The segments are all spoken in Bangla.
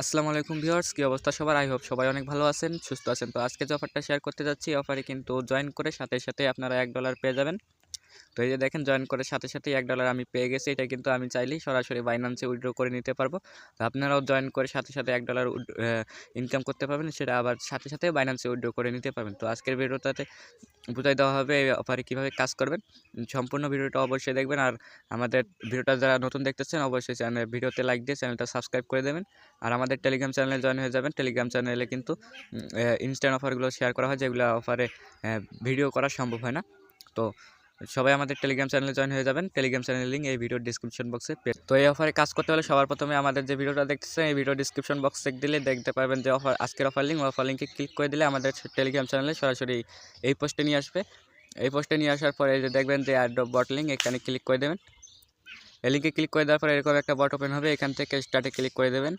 আসসালামু আলাইকুম ভিউয়ার্স, কি অবস্থা সবার? আই হোপ সবাই অনেক ভালো আছেন, সুস্থ আছেন। তো আজকে যে অফারটা শেয়ার করতে যাচ্ছি, এই অফারে কিন্তু জয়েন করে সাথে সাথে আপনারা $1 পেয়ে যাবেন। তো এই যে দেখেন, জয়েন করে সাথে সাথেই $1 আমি পেয়ে গেছি। এটা কিন্তু আমি চাইলেই সরাসরি বাইন্যান্সে উইথড্র করে নিতে পারবো। তো আপনারাও জয়েন করে সাথে সাথে $1 ইনকাম করতে পারবেন, সেটা আবার সাথে সাথে বাইন্যান্সে উইথড্র করে নিতে পারবেন। তো আজকের ভিডিওটাতে বুঝাই দেওয়া হবে এই অফারে কীভাবে কাজ করবেন। সম্পূর্ণ ভিডিওটা অবশ্যই দেখবেন। আর আমাদের ভিডিওটা যারা নতুন দেখতেছেন, অবশ্যই ভিডিওতে লাইক দিয়ে চ্যানেলটা সাবস্ক্রাইব করে দেবেন। আর আমাদের টেলিগ্রাম চ্যানেলে জয়েন হয়ে যাবেন। টেলিগ্রাম চ্যানেলে কিন্তু ইনস্ট্যান্ট অফারগুলো শেয়ার করা হয়, যেগুলো অফারে ভিডিও করা সম্ভব হয় না। তো সবাই আমাদের টেলিগ্রাম চ্যানেলে জয়েন হয়ে যাবেন। টেলিগ্রাম চ্যানেলের লিঙ্ক এই ভিডিওর ডিসক্রিপশন বক্সে তো এই অফারে কাজ করতে হলে সবার প্রথমে আমাদের যে ভিডিওটা দেখতেছেন, এই ভিডিও ডিসক্রিপশন বক্স চেক দিলে দেখতে পারবেন যে আজকের অফার লিঙ্ক। অফার লিঙ্কে ক্লিক করে দিলে আমাদের টেলিগ্রাম চ্যানেলে সরাসরি এই পোস্টে নিয়ে আসবে। এই পোস্টে নিয়ে আসার পরে যে দেখবেন যে অ্যাড্রপ বট লিঙ্ক, এখানে ক্লিক করে দেবেন। এই লিঙ্কে ক্লিক করে দেওয়ার পরে এরকম একটা বট ওপেন হবে। এখান থেকে স্টার্টে ক্লিক করে দেবেন।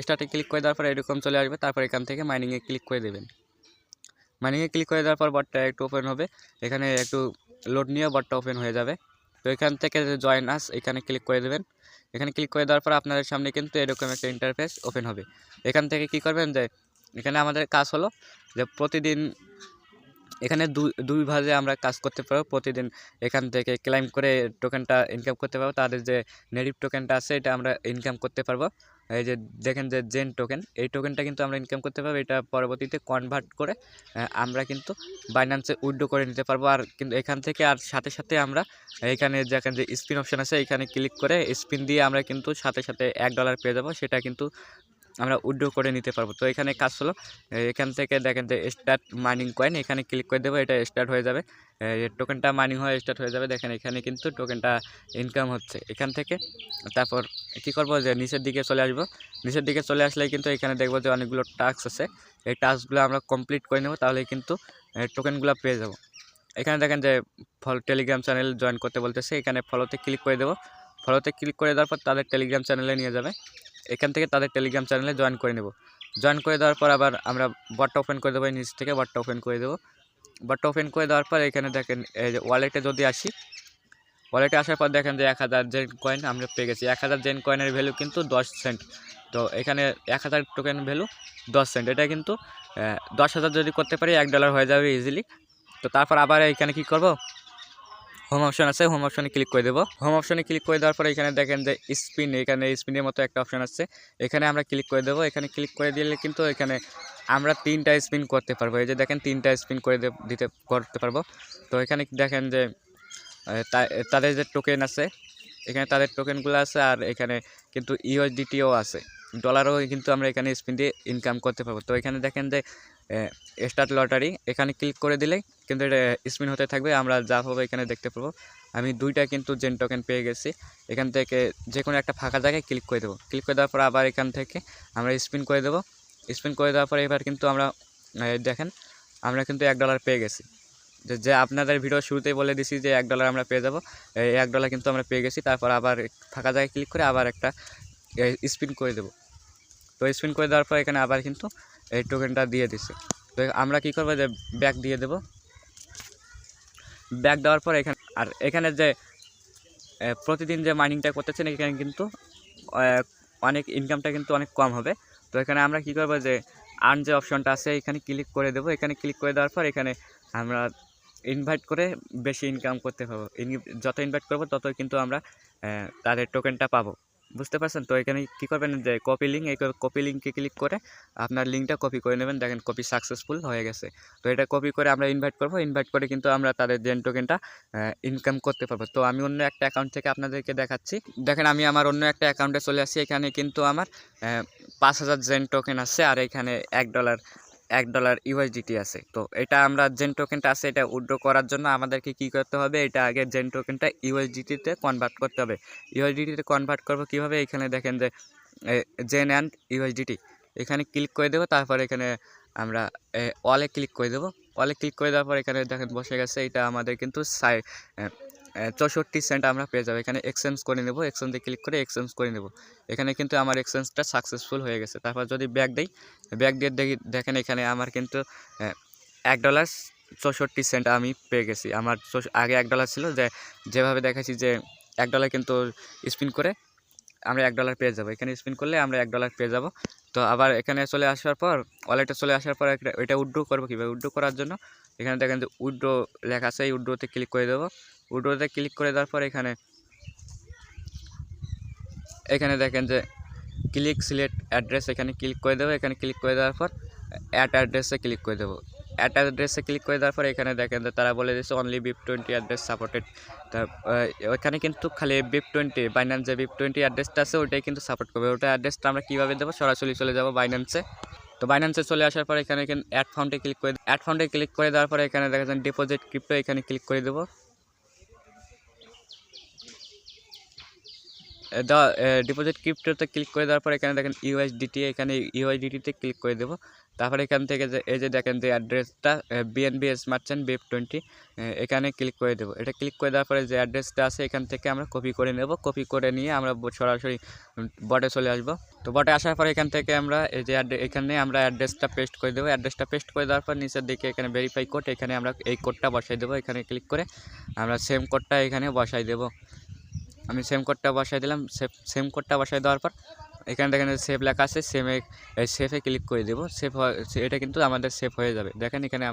স্টার্টে ক্লিক করে দেওয়ার পরে এরকম চলে আসবে। তারপর এখান থেকে মাইনিংয়ে ক্লিক করে দেবেন। মাইনিংয়ে ক্লিক করে দেওয়ার পর বটটা একটু ওপেন হবে। এখানে একটু লোড নিয়ে বটটা ওপেন হয়ে যাবে। তো এখান থেকে যে জয়েন আস, এখানে ক্লিক করে দেবেন। এখানে ক্লিক করে দেওয়ার পর আপনাদের সামনে কিন্তু এরকম একটা ইন্টারফেস ওপেন হবে। এখান থেকে কি করবেন, যে এখানে আমাদের কাজ হলো যে প্রতিদিন এখানে দুই ভাগে আমরা কাজ করতে পারবো। প্রতিদিন এখান থেকে ক্লাইম করে টোকেনটা ইনকাম করতে পারবো। তাদের যে নেটিভ টোকেনটা আছে, এটা আমরা ইনকাম করতে পারবো। এই যে দেখেন যে জেন টোকেন, এই টোকেনটা কিন্তু আমরা ইনকাম করতে পারবো। এটা পরবর্তীতে কনভার্ট করে আমরা কিন্তু বাইন্যান্সে উইথড্র করে নিতে পারবো। আর কিন্তু এখান থেকে আর সাথে সাথে আমরা এখানে দেখেন যে স্পিন অপশন আছে, এখানে ক্লিক করে স্পিন দিয়ে আমরা কিন্তু সাথে সাথে $1 পেয়ে যাবো। সেটা কিন্তু আমরা উইথড্র করে নিতে পারবো। তো এখানে কাজ হলো, এখান থেকে দেখেন যে স্টার্ট মাইনিং কয়েন, এখানে ক্লিক করে দেবো। এটা স্টার্ট হয়ে যাবে, টোকেনটা মাইনিং হয়ে স্টার্ট হয়ে যাবে। দেখেন এখানে কিন্তু টোকেনটা ইনকাম হচ্ছে এখান থেকে। তারপর কী করবো, যে নিচের দিকে চলে আসবো। নিচের দিকে চলে আসলেই কিন্তু এখানে দেখবো যে অনেকগুলো টাস্ক আছে। এই টাস্কগুলো আমরা কমপ্লিট করে নেবো, তাহলেই কিন্তু টোকেনগুলো পেয়ে যাবো। এখানে দেখেন যে টেলিগ্রাম চ্যানেল জয়েন করতে বলতেছে, এখানে ফলোতে ক্লিক করে দেবো। ফলোতে ক্লিক করে দেওয়ার পর তাদের টেলিগ্রাম চ্যানেলে নিয়ে যাবে। এখান থেকে তাদের টেলিগ্রাম চ্যানেলে জয়েন করে নেব। জয়েন করে দেওয়ার পর আবার আমরা বটটা ওপেন করে দেবো। নিচ থেকে বটটা ওপেন করে দেবো। বটটা ওপেন করে দেওয়ার পর এখানে দেখেন এই যে ওয়ালেটে যদি আসি, ওয়ালেটে আসার পর দেখেন যে 1000 জেন কয়েন আমরা পেয়ে গেছি। 1000 জেন কয়েনের ভ্যালু কিন্তু 10 সেন্ট। তো এখানে 1000 টোকেন ভ্যালু 10 সেন্ট। এটা কিন্তু 10,000 যদি করতে পারি $1 হয়ে যাবে ইজিলি। তো তারপর আবার এখানে কি করব, হোম অপশন আছে, হোম অপশনে ক্লিক করে দেবো। হোম অপশনে ক্লিক করে দেওয়ার পরে এখানে দেখেন যে স্পিন, এখানে স্পিনের মতো একটা অপশন আছে, এখানে আমরা ক্লিক করে দেবো। এখানে ক্লিক করে দিলে কিন্তু এখানে আমরা 3টা স্পিন করতে পারবো। এই যে দেখেন 3টা স্পিন করে করতে পারবো। তো এখানে দেখেন যে তাদের যে টোকেন আছে, এখানে তাদের টোকেনগুলো আছে। আর এখানে কিন্তু ইউএসডিটিও আছে, ডলারও কিন্তু আমরা এখানে স্পিন দিয়ে ইনকাম করতে পারবো। তো এখানে দেখেন যে স্টার্ট লটারি, এখানে ক্লিক করে দিলেই কিন্তু এটা স্পিন হতে থাকবে। আমরা যা হবে এখানে দেখতে পাবো। আমি 2টা কিন্তু জেন টোকেন পেয়ে গেছি। এখান থেকে যে কোনো একটা ফাঁকা জায়গায় ক্লিক করে দেবো। ক্লিক করে দেওয়ার পর আবার এখান থেকে আমরা স্পিন করে দেবো। স্পিন করে দেওয়ার পর এবার কিন্তু আমরা দেখেন আমরা কিন্তু $1 পেয়ে গেছি। যে আপনাদের ভিডিও শুরুতেই বলে দিছি যে $1 আমরা পেয়ে যাব। এই $1 কিন্তু আমরা পেয়ে গেছি। তারপর আবার ফাঁকা জায়গায় ক্লিক করে আবার একটা স্পিন করে দেবো। তো স্পিন করে দেওয়ার পর এখানে আবার কিন্তু এই টোকেনটা দিয়ে দিছে। তো আমরা কী করবো, যে ব্যাক দিয়ে দেবো। ব্যাক দেওয়ার পর এখানে যে প্রতিদিন যে মাইনিংটা করতেছেন, এখানে কিন্তু অনেক ইনকামটা কিন্তু অনেক কম হবে। তো এখানে আমরা কী করবো, যে আর্ন যে অপশনটা আছে, এখানে ক্লিক করে দেবো। এখানে ক্লিক করে দেওয়ার পর এখানে আমরা ইনভাইট করে বেশি ইনকাম করতে পারবো। যত ইনভাইট করবো ততই কিন্তু আমরা তাদের টোকেনটা পাবো। বুঝতে পারছেন? তো এখানে কী করবেন, যে কপি লিঙ্ক, এই কপি লিঙ্কে ক্লিক করে আপনার লিঙ্কটা কপি করে নেবেন। দেখেন কপি সাকসেসফুল হয়ে গেছে। তো এটা কপি করে আমরা ইনভাইট করবো। ইনভাইট করে কিন্তু আমরা তাদের জেন টোকেনটা ইনকাম করতে পারবো। তো আমি অন্য একটা অ্যাকাউন্ট থেকে আপনাদেরকে দেখাচ্ছি। দেখেন আমি আমার অন্য একটা অ্যাকাউন্টে চলে আসছি। এখানে কিন্তু আমার 5000 জেন টোকেন আছে। আর এখানে $1 ইউএসডিটি আছে। তো এটা আমরা জেন টোকেনটা আছে, এটা উইথড্র করার জন্য আমাদেরকে কি করতে হবে, এটা আগে জেন টোকেনটা ইউএসডিটিতে কনভার্ট করতে হবে। ইউএসডিটিতে কনভার্ট করবো কীভাবে, এখানে দেখেন যে জেন অ্যান্ড ইউএসডিটি, এখানে ক্লিক করে দেবো। তারপর এখানে আমরা অলে ক্লিক করে দেবো। অলে ক্লিক করে দেওয়ার পর এখানে দেখেন বসে গেছে। এটা আমাদের কিন্তু 64 সেন্ট আমরা পেয়ে যাবো। এখানে এক্সচেঞ্জ করে নেবো। এক্সচেঞ্জে ক্লিক করে এক্সচেঞ্জ করে নেবো। এখানে কিন্তু আমার এক্সচেঞ্জটা সাকসেসফুল হয়ে গেছে। তারপর যদি ব্যাক দিই, ব্যাক দিয়ে দেখেন এখানে আমার কিন্তু $1.64 আমি পেয়ে গেছি। আমার আগে $1 ছিল, যেভাবে দেখাচ্ছি যে $1 কিন্তু স্পিন করে আমরা $1 পেয়ে যাবো। এখানে স্পিন করলে আমরা $1 পেয়ে যাব। তো আবার এখানে চলে আসার পর ওয়ালেটে চলে আসার পর এটা উইথড্র করবো কীভাবে? উইথড্র করার জন্য এখানে দেখেন যে উইথড্র লেখা আছে, এই উইথড্রোতে ক্লিক করে দেবো। উইথড্রোতে ক্লিক করে দেওয়ার পর এখানে দেখেন যে ক্লিক সিলেক্ট অ্যাড্রেস, এখানে ক্লিক করে দেবো। এখানে ক্লিক করে দেওয়ার পর অ্যাড অ্যাড্রেসে ক্লিক করে দেবো। অ্যাড অ্যাড্রেসে ক্লিক করে দেওয়ার পর এখানে দেখেন যে তারা বলে দিচ্ছে অনলি BIP20 অ্যাড্রেস সাপোর্টেড। তা ওইখানে কিন্তু খালি BIP20 বাইন্যান্স যে BIP20 অ্যাড্রেসটা আছে ওইটাই কিন্তু সাপোর্ট করবে। ওটা অ্যাড্রেসটা আমরা কীভাবে দেবো? সরাসরি চলে যাবো বাইন্যান্সে। তো বাইন্যান্সে চলে আসার পর এখানে অ্যাড ফান্ডে ক্লিক করে দেওয়ার পরে এখানে দেখা যাচ্ছে ডিপোজিট ক্রিপ্টো, এখানে ক্লিক করে দেবো। ডিপোজিট ক্রিপ্টোতে ক্লিক করে দেওয়ার পর এখানে দেখেন USDT, এখানে USDT-তে ক্লিক করে দেবো। তারপরে এখান থেকে যে এই যে দেখেন যে অ্যাড্রেসটা BNB স্মার্ট চেইন BIP20, এখানে ক্লিক করে দেবো। এটা ক্লিক করে দেওয়ার পরে যে অ্যাড্রেসটা আছে এখান থেকে আমরা কপি করে নেব। কপি করে নিয়ে আমরা সরাসরি বটে চলে আসবো। তো বটে আসার পর এখান থেকে আমরা এই যে এখানে আমরা অ্যাড্রেসটা পেস্ট করে দেবো। অ্যাড্রেসটা পেস্ট করে দেওয়ার পর নিচের দিকে এখানে ভেরিফাই কোড, এখানে আমরা এই কোডটা বসাই দেবো। এখানে ক্লিক করে আমরা সেম কোডটা এখানে বসাই দেবো। আমি সেম কোডটা বসাই দিলাম। সেম কোডটা বসাই দেওয়ার পর এখানে দেখেন সেভ লেখা আছে, সেভে ক্লিক করে দেবো। এটা কিন্তু আমাদের সেভ হয়ে যাবে। দেখেন এখানে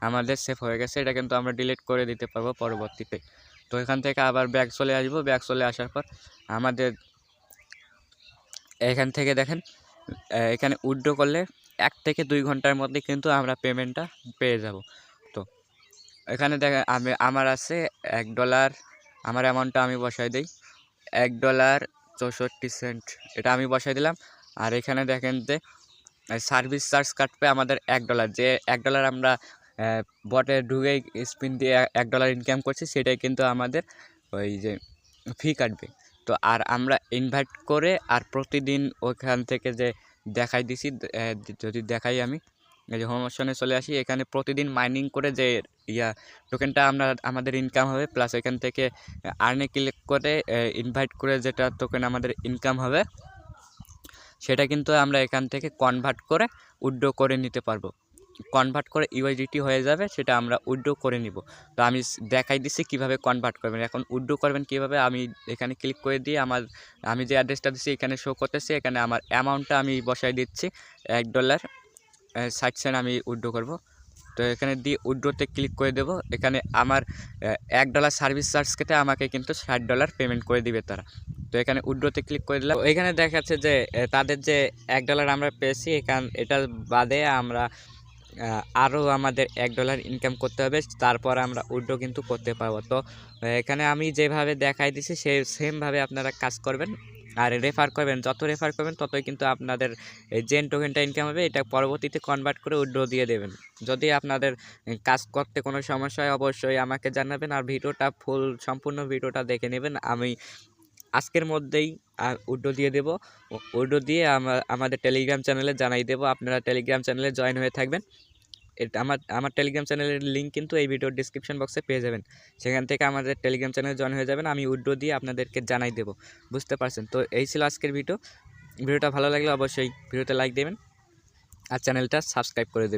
আমাদের সেভ হয়ে গেছে। এটা কিন্তু আমরা ডিলিট করে দিতে পারবো পরবর্তীতে। তো এখান থেকে আবার ব্যাক চলে আসবো। ব্যাক চলে আসার পর আমাদের এখান থেকে দেখেন এখানে উইথড্র করলে 1 থেকে 2 ঘন্টার মধ্যে কিন্তু আমরা পেমেন্টটা পেয়ে যাব। তো এখানে দেখেন আমার আছে $1, আমার অ্যামাউন্টটা আমি বসাই দিই $1.64, এটা আমি বসাই দিলাম। আর এখানে দেখেন যে সার্ভিস চার্জ কাটবে আমাদের $1, যে $1 আমরা বটে ঢুকে স্পিন দিয়ে $1 ইনকাম করছি, সেটাই কিন্তু আমাদের ওই যে ফি কাটবে। তো আর আমরা ইনভাইট করে আর প্রতিদিন ওখান থেকে যে দেখাই দিছি, যদি দেখাই আমি এই যে হোম অপশনে চলে আসি, এখানে প্রতিদিন মাইনিং করে যে টোকেনটা আমাদের ইনকাম হবে, প্লাস এখান থেকে আর্নে ক্লিক করে ইনভাইট করে যেটা টোকেন আমাদের ইনকাম হবে সেটা কিন্তু আমরা এখান থেকে কনভার্ট করে উইথড্র করে নিতে পারবো। কনভার্ট করে USDT হয়ে যাবে, সেটা আমরা উইথড্র করে নিব। তো আমি দেখাই দিচ্ছি কীভাবে কনভার্ট করবেন। এখন উইথড্র করবেন কীভাবে, আমি এখানে ক্লিক করে দিয়ে আমি যে অ্যাড্রেসটা দিচ্ছি এখানে শো করতেছি, এখানে আমার অ্যামাউন্টটা আমি বসাই দিচ্ছি $1.60 আমি উইথড্র করব। তো এখানে দিয়ে উইথড্রোতে ক্লিক করে দেবো। এখানে আমার $1 সার্ভিস চার্জ কেটে আমাকে কিন্তু $60 পেমেন্ট করে দিবে তারা। তো এখানে উইথড্রোতে ক্লিক করে দিলাম। এখানে দেখাচ্ছে যে তাদের যে $1 আমরা পেয়েছি, এটা বাদে আমরা আরও আমাদের $1 ইনকাম করতে হবে, তারপর আমরা উইথড্র কিন্তু করতে পারবো। তো এখানে আমি যেভাবে দেখাই দিছি সেমভাবে আপনারা কাজ করবেন আর রেফার করবেন। যত রেফার করবেন ততই কিন্তু আপনাদের এই জেন টোকেনটা ইনকাম হবে। এটা পরবর্তীতে কনভার্ট করে উইথড্র দিয়ে দেবেন। যদি আপনাদের কাজ করতে কোনো সমস্যা হয় অবশ্যই আমাকে জানাবেন, আর সম্পূর্ণ ভিডিওটা দেখে নেবেন। আমি আজকের মধ্যেই উইথড্র দিয়ে দেবো। উইথড্র দিয়ে আমাদের টেলিগ্রাম চ্যানেলে জানাই দেবো। আপনারা টেলিগ্রাম চ্যানেলে জয়েন হয়ে থাকবেন। এটা আমার টেলিগ্রাম চ্যানেলের লিঙ্ক কিন্তু এই ভিডিওর ডিসক্রিপশন বক্সে পেয়ে যাবেন। সেখান থেকে আমাদের টেলিগ্রাম চ্যানেলে জয়েন হয়ে যাবেন। আমি উইথড্র দিয়ে আপনাদেরকে জানাই দেবো। বুঝতে পারছেন? তো এই ছিল আজকের ভিডিওটা ভালো লাগলে অবশ্যই ভিডিওতে লাইক দেবেন আর চ্যানেলটা সাবস্ক্রাইব করে দেবেন।